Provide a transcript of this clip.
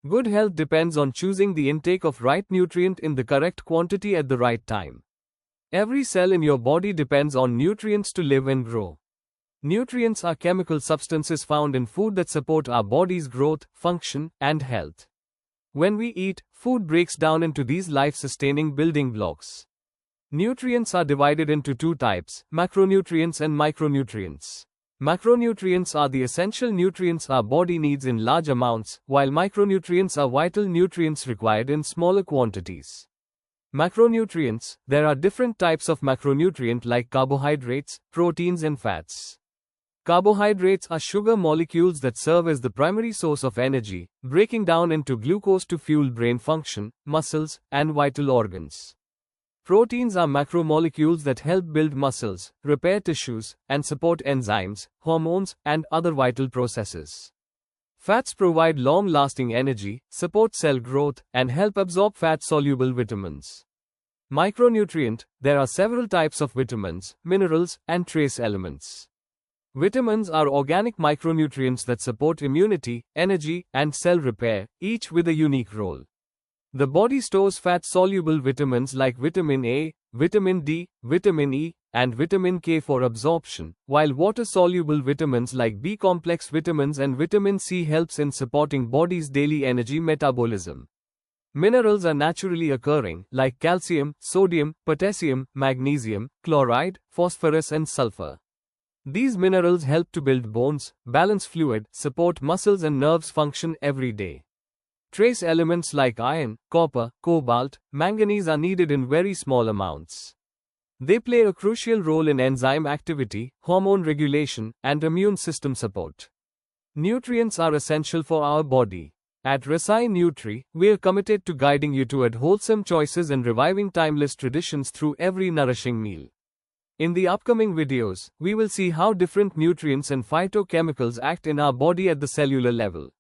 Good health depends on choosing the intake of right nutrient in the correct quantity at the right time. Every cell in your body depends on nutrients to live and grow. Nutrients are chemical substances found in food that support our body's growth, function, and health. When we eat, food breaks down into these life-sustaining building blocks. Nutrients are divided into two types, macronutrients and micronutrients. Macronutrients are the essential nutrients our body needs in large amounts, while micronutrients are vital nutrients required in smaller quantities. Macronutrients: there are different types of macronutrient like carbohydrates, proteins and fats. Carbohydrates are sugar molecules that serve as the primary source of energy, breaking down into glucose to fuel brain function, muscles, and vital organs. Proteins are macromolecules that help build muscles, repair tissues, and support enzymes, hormones, and other vital processes. Fats provide long-lasting energy, support cell growth, and help absorb fat-soluble vitamins. Micronutrient: there are several types of vitamins, minerals, and trace elements. Vitamins are organic micronutrients that support immunity, energy, and cell repair, each with a unique role. The body stores fat-soluble vitamins like vitamin A, vitamin D, vitamin E, and vitamin K for absorption, while water-soluble vitamins like B-complex vitamins and vitamin C helps in supporting body's daily energy metabolism. Minerals are naturally occurring, like calcium, sodium, potassium, magnesium, chloride, phosphorus and sulfur. These minerals help to build bones, balance fluid, support muscles and nerves function every day. Trace elements like iron, copper, cobalt, manganese are needed in very small amounts. They play a crucial role in enzyme activity, hormone regulation, and immune system support. Nutrients are essential for our body. At Rasai Nutrie, we are committed to guiding you toward wholesome choices and reviving timeless traditions through every nourishing meal. In the upcoming videos, we will see how different nutrients and phytochemicals act in our body at the cellular level.